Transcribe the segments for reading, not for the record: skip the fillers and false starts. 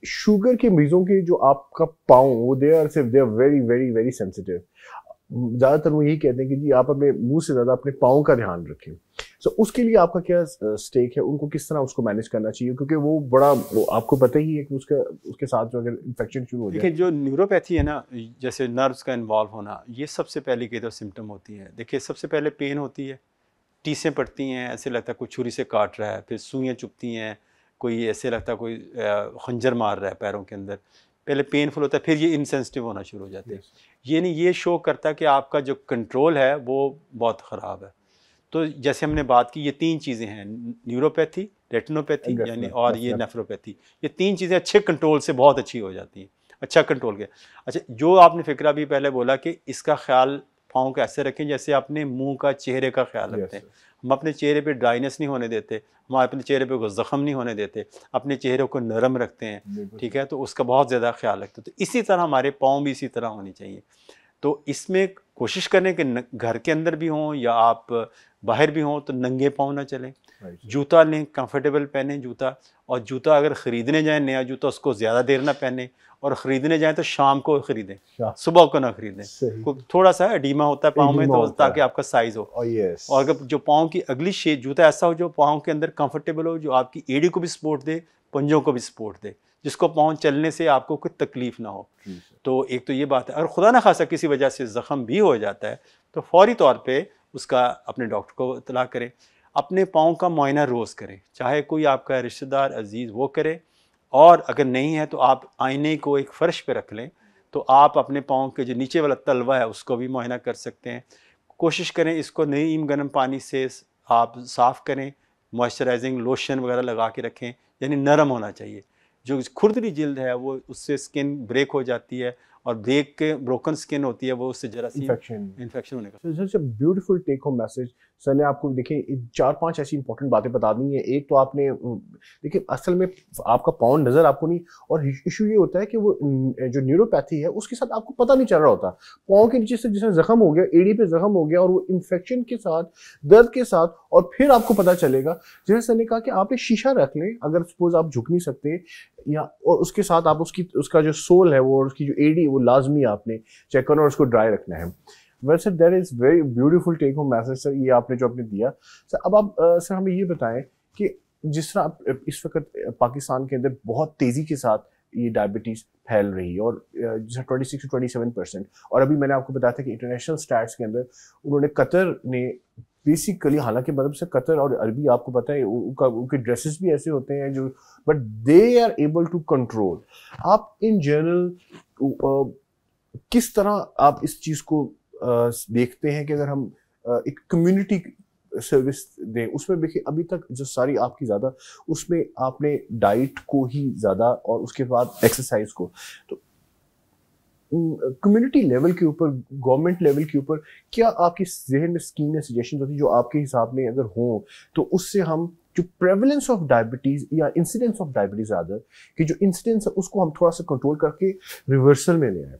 Sugar के मरीजों के जो आपका पाँव वो they are very very very sensitive. ज़्यादातर वो यही कहते हैं कि जी आप अपने मुंह से ज़्यादा अपने पाँव का ध्यान रखें। सो उसके लिए आपका क्या स्टेक है, उनको किस तरह उसको मैनेज करना चाहिए, क्योंकि वो बड़ा वो आपको पता ही है कि उसका उसके साथ जो अगर इन्फेक्शन शुरू हो जाए। देखिए जो न्यूरोपैथी है ना, जैसे नर्व्स का इन्वॉल्व होना, ये सबसे पहले की तो सिम्टम होती है। देखिए सबसे पहले पेन होती है, टीसें पड़ती हैं, ऐसे लगता है कोई छुरी से काट रहा है, फिर सुइयाँ चुभती हैं, कोई ऐसे लगता है कोई खंजर मार रहा है पैरों के अंदर। पहले पेनफुल होता है, फिर ये इनसेंसिटिव होना शुरू हो जाते हैं। ये नहीं, ये शो करता है कि आपका जो कंट्रोल है वो बहुत ख़राब है। तो जैसे हमने बात की, ये तीन चीज़ें हैं, न्यूरोपैथी, रेटिनोपैथी यानी और ये नेफ्रोपैथी, ये तीन चीज़ें अच्छे कंट्रोल से बहुत अच्छी हो जाती हैं। अच्छा कंट्रोल के अच्छा, जो आपने फिक्रा भी पहले बोला कि इसका ख्याल पाँव को ऐसे रखें जैसे अपने मुंह का, चेहरे का ख्याल रखते हैं। हम अपने चेहरे पे ड्राइनेस नहीं होने देते, हम अपने चेहरे पे कोई ज़ख़म नहीं होने देते, अपने चेहरे को नरम रखते हैं, ठीक है, तो उसका बहुत ज़्यादा ख्याल रखते हैं। तो इसी तरह हमारे पाँव भी इसी तरह होनी चाहिए। तो इसमें कोशिश करें कि घर के अंदर भी हों या आप बाहर भी हों तो नंगे पाँव ना चलें। जूता लें, कंफर्टेबल पहने जूता, और जूता अगर ख़रीदने जाएं नया जूता, उसको ज़्यादा देर ना पहने, और ख़रीदने जाएं तो शाम को ख़रीदें, सुबह को ना ख़रीदें। थोड़ा सा एडिमा होता है पाँव में, तो ताकि आपका साइज़ हो। और अगर जो पाँव की अगली शेप, जूता ऐसा हो जो पाँव के अंदर कंफर्टेबल हो, जो आपकी एड़ी को भी सपोर्ट दे, पंजों को भी सपोर्ट दे, जिसको पाँव चलने से आपको कोई तकलीफ ना हो। तो एक तो ये बात है। अगर खुदा ना खासा किसी वजह से ज़ख़म भी हो जाता है तो फौरी तौर पे उसका अपने डॉक्टर को इत्तला करें। अपने पाँव का मुआयना रोज़ करें, चाहे कोई आपका रिश्तेदार अजीज़ वो करे, और अगर नहीं है तो आप आईने को एक फ़र्श पे रख लें, तो आप अपने पाँव के जो नीचे वाला तलवा है उसको भी मुआयना कर सकते हैं। कोशिश करें इसको नीम गर्म पानी से आप साफ़ करें, मॉइस्चराइजिंग लोशन वगैरह लगा के रखें, यानी नरम होना चाहिए। जो खुरदरी जिल्द है वो, उससे स्किन ब्रेक हो जाती है, और ब्रेक के ब्रोकन स्किन होती है वो, उससे जरासीम इन्फेक्शन होने का। Such a beautiful take home message. Sir ने आपको देखिए 4-5 ऐसी इंपॉर्टेंट बातें बता दी हैं। एक तो आपने देखिए असल में आपका पाँव नज़र आपको नहीं, और इशू ये होता है कि वो जो न्यूरोपैथी है उसके साथ आपको पता नहीं चल रहा होता। पाँव के नीचे से जैसे ज़ख्म हो गया, एड़ी पे ज़ख्म हो गया, और वो इन्फेक्शन के साथ, दर्द के साथ, और फिर आपको पता चलेगा। जैसे सर ने कहा कि आप एक शीशा रख लें, अगर सपोज आप झुक नहीं सकते, या और उसके साथ आप उसका जो सोल है वो, और उसकी जो एड़ी, वो लाजमी आपने चेक करना और उसको ड्राई रखना है। वैसे that is very beautiful take home message sir, ये आपने जो आपने दिया। सर अब आप सर हमें ये बताएं कि जिस तरह आप इस वक्त पाकिस्तान के अंदर बहुत तेज़ी के साथ ये डायबिटीज़ फैल रही है, और जैसे 26 से 27%, और अभी मैंने आपको बताया था कि इंटरनेशनल स्टैट्स के अंदर उन्होंने, कतर ने बेसिकली, हालांकि मतलब से कतर और अरबी आपको पता है उनके ड्रेसेस भी ऐसे होते हैं जो, but they are able to control. आप इन जनरल किस तरह आप इस चीज़ को देखते हैं कि अगर हम एक कम्युनिटी सर्विस दें, उसमें देखिए अभी तक जो सारी आपकी ज़्यादा, उसमें आपने डाइट को ही ज़्यादा, और उसके बाद एक्सरसाइज को, तो कम्युनिटी लेवल के ऊपर, गवर्नमेंट लेवल के ऊपर क्या आपकी जहन में स्कीम या सजेशन होती है जो आपके हिसाब में अगर हो, तो उससे हम जो प्रेवलेंस ऑफ डायबिटीज़ या इंसिडेंस ऑफ डायबिटीज़ आदर कि जो इंसिडेंस है उसको हम थोड़ा सा कंट्रोल करके रिवर्सल में ले आए।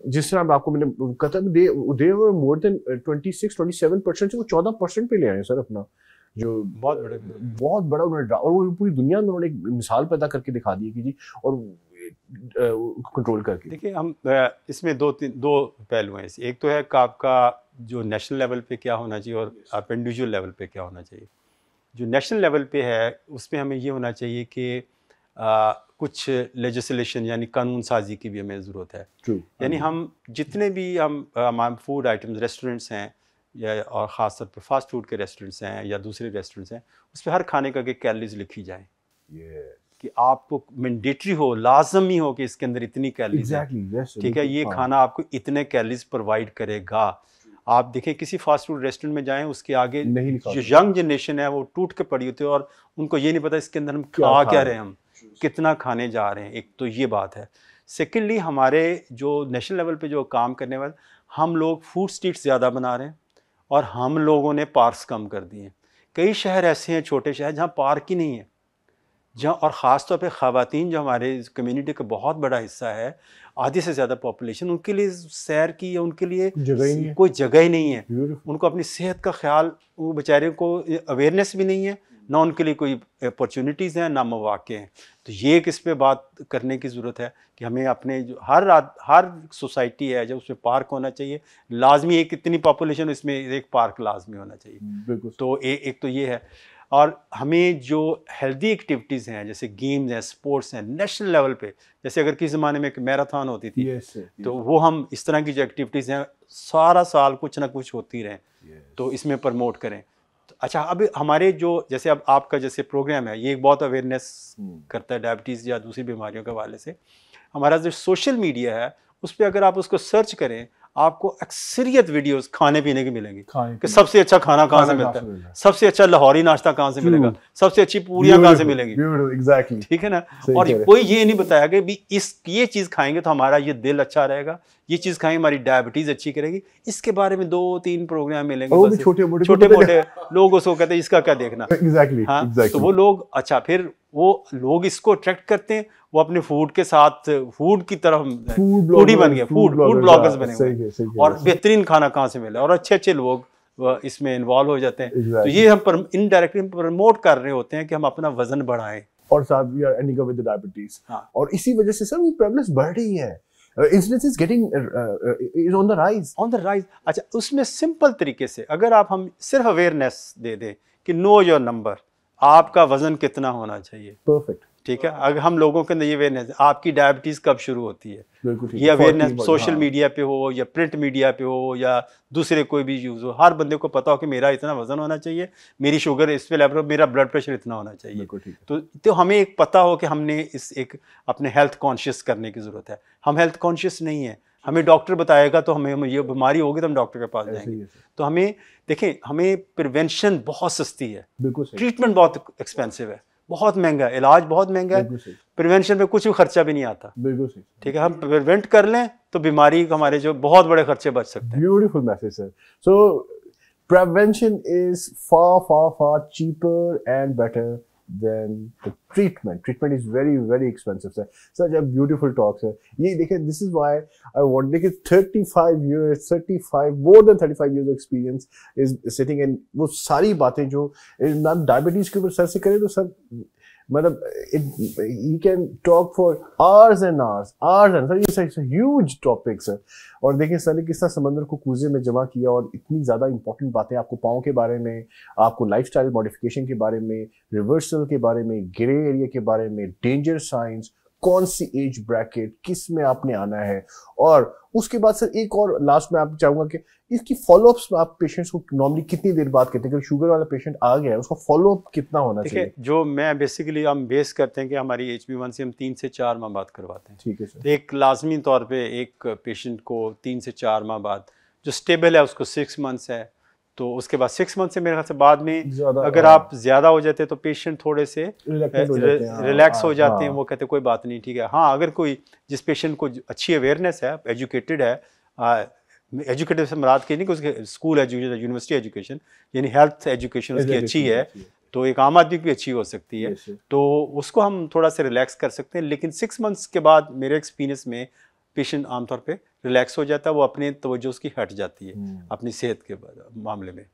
जिस तरह आपको मैंने कतर दे मोर देन 26-27% से वो 14% पे ले आए सर अपना, जो बहुत बड़ा उन्होंने, और वो पूरी दुनिया में उन्होंने एक मिसाल पैदा करके दिखा दी कि जी, और कंट्रोल करके। देखिए हम इसमें दो पहलू हैं। एक तो है कि आपका जो नेशनल लेवल पे क्या होना चाहिए, और आप इंडिविजुअल लेवल पे क्या होना चाहिए। जो नेशनल लेवल पे है उसमें हमें ये होना चाहिए कि कुछ लेजिस्लेशन यानी कानून साजी की भी हमें ज़रूरत है। यानी हम जितने भी हम फूड आइटम्स, रेस्टोरेंट्स हैं, या और ख़ास तौर पर फास्ट फूड के रेस्टोरेंट्स हैं या दूसरे रेस्टोरेंट्स हैं, उस पर हर खाने का कैलोरीज लिखी जाए, कि आपको मैंडेटरी हो, लाजमी हो कि इसके अंदर इतनी कैलोरीज है, ठीक है, ये खाना आपको इतने कैलोरीज प्रोवाइड करेगा। आप देखें किसी फास्ट फूड रेस्टोरेंट में जाएं, उसके आगे जो यंग जनरेशन है वो टूट के पड़ी होती है, और उनको ये नहीं पता इसके अंदर हम खा क्या रहे हैं, हम कितना खाने जा रहे हैं। एक तो ये बात है। सेकेंडली, हमारे जो नेशनल लेवल पे जो काम करने वाले, हम लोग फूड स्ट्रीट्स ज़्यादा बना रहे हैं, और हम लोगों ने पार्क्स कम कर दिए हैं। कई शहर ऐसे हैं, छोटे शहर, जहाँ पार्क ही नहीं है, जहाँ, और ख़ास तौर पे ख़वातीन जो हमारे कम्युनिटी का बहुत बड़ा हिस्सा है, आधे से ज़्यादा पॉपुलेशन, उनके लिए सैर की या उनके लिए कोई जगह ही नहीं है। उनको अपनी सेहत का ख्याल, वो बेचारे को अवेयरनेस भी नहीं है, ना उनके लिए कोई अपॉर्चुनिटीज़ हैं ना मौके हैं। तो ये एक इस पे बात करने की ज़रूरत है कि हमें अपने जो हर सोसाइटी है जब उसमें पार्क होना चाहिए, लाजमी एक इतनी पॉपुलेशन इसमें एक पार्क लाजमी होना चाहिए। बिल्कुल। तो एक तो ये है, और हमें जो हेल्दी एक्टिविटीज़ हैं जैसे गेम्स हैं, स्पोर्ट्स हैं नेशनल लेवल पे, जैसे अगर किस ज़माने में एक मैराथन होती थी, तो वो हम इस तरह की जो एक्टिविटीज़ हैं सारा साल कुछ ना कुछ होती रहें, तो इसमें प्रमोट करें। तो अच्छा, अब हमारे जो जैसे अब आपका जैसे प्रोग्राम है ये एक बहुत अवेयरनेस करता है डायबिटीज़ या दूसरी बीमारियों के हवाले से। हमारा जो सोशल मीडिया है उस पर अगर आप उसको सर्च करें आपको अक्सरियत वीडियोस खाने पीने की मिलेंगी कि सबसे अच्छा खाना कहाँ से मिलता है, सबसे अच्छा लाहौरी नाश्ता कहाँ से मिलेगा, सबसे अच्छी पूरियां कहाँ से मिलेंगी। एग्जैक्टली, ठीक है ना। और कोई ये नहीं बताया कि भी ये चीज़ खाएंगे तो हमारा ये दिल अच्छा रहेगा, ये चीज़ खाएंगे हमारी डायबिटीज़ अच्छी करेगी। इसके बारे में 2-3 प्रोग्राम मिलेंगे, छोटे मोटे लोग उसको कहते हैं इसका क्या देखना। एग्जैक्टली, हाँ, तो वो लोग अच्छा फिर वो लोग इसको अट्रैक्ट करते हैं, वो अपने फूड के साथ फूड की तरफ फूडी बन गए, फूड ब्लॉगर्स बने हुए, और बेहतरीन खाना कहाँ से मिले और अच्छे लोग इसमें इन्वॉल्व हो जाते हैं। तो ये हम इनडायरेक्टली प्रमोट कर रहे होते हैं कि हम अपना वजन बढ़ाएं और साथ we are ending up with diabetes. और इसी वजह से सर वो प्रेवलेंस बढ़ रही है, incidence is getting is on the rise. अच्छा, उसमें सिंपल तरीके से अगर हम सिर्फ अवेयरनेस दे दें कि नो योर नंबर, आपका वजन कितना होना चाहिए, परफेक्ट, ठीक है। अगर हम लोगों के अंदर ये अवेयरनेस, आपकी डायबिटीज़ कब शुरू होती है, ये अवेयरनेस सोशल मीडिया पे हो या प्रिंट मीडिया पे हो या दूसरे कोई भी यूज़ हो, हर बंदे को पता हो कि मेरा इतना वजन होना चाहिए, मेरी शुगर इस पे लेवल, मेरा ब्लड प्रेशर इतना होना चाहिए। तो हमें एक पता हो कि हमने एक अपने हेल्थ कॉन्शियस करने की ज़रूरत है। हम हेल्थ कॉन्शियस नहीं है, हमें डॉक्टर बताएगा तो हमें ये बीमारी होगी तो हम डॉक्टर के पास जाएंगे। तो हमें देखें, हमें प्रिवेंशन बहुत सस्ती है, ट्रीटमेंट बहुत एक्सपेंसिव है, बहुत महंगा है, इलाज बहुत महंगा है, प्रिवेंशन में कुछ भी खर्चा भी नहीं आता। बिल्कुल सही, ठीक है। हम प्रिवेंट कर लें तो बीमारी हमारे जो बहुत बड़े खर्चे बच सकते हैं। Beautiful message sir. So prevention is far cheaper and better than the treatment. Treatment is very expensive, sir. Such a beautiful talk, sir. ये देखिए, this is why I want, देखिए more than 35 years of experience is sitting in वो सारी बातें जो diabetes के ऊपर sir से करें तो सर मतलब he can talk for hours and sir, ये सर huge topic sir। और देखिए सर ने किस तरह समंदर को कूजे में जमा किया और इतनी ज़्यादा इंपॉर्टेंट बातें आपको पाँव के बारे में, आपको लाइफस्टाइल मॉडिफिकेशन के बारे में, रिवर्सल के बारे में, ग्रे एरिया के बारे में, डेंजर साइंस, कौन सी एज ब्रैकेट, किस में आपने आना है। और उसके बाद सर एक और लास्ट में आप चाहूँगा कि इसकी फॉलोअप्स में आप पेशेंट्स को नॉर्मली कितनी देर बाद कहते हैं कि शुगर वाला पेशेंट आ गया है, उसका फॉलोअप कितना होना चाहिए? जो मैं बेसिकली हम बेस करते हैं कि हमारी HB1C हम 3 से 4 माह बाद करवाते हैं। ठीक है सर। तो एक लाजमी तौर पे एक पेशेंट को 3 से 4 माह बाद, जो स्टेबल है उसको 6 मंथ्स है, तो उसके बाद 6 मंथ से मेरे ख्याल से बाद में अगर आप ज़्यादा हो जाते हैं तो पेशेंट थोड़े से रिलैक्स हो जाते हैं, वो कहते हैं कोई बात नहीं, ठीक है। हाँ, अगर कोई जिस पेशेंट को अच्छी अवेयरनेस है, एजुकेटेड है, एजुकेटेड से मुराद की नहीं कि उसके स्कूल एजुकेशन, यूनिवर्सिटी एजुकेशन, यानी हेल्थ एजुकेशन उसकी अच्छी है, तो एक आम आदमी भी अच्छी हो सकती है, तो उसको हम थोड़ा सा रिलैक्स कर सकते हैं। लेकिन 6 मंथ्स के बाद मेरे एक्सपीरियंस में पेशेंट आमतौर पे रिलैक्स हो जाता है, वो अपने तवज्जो उसकी हट जाती है अपनी सेहत के मामले में।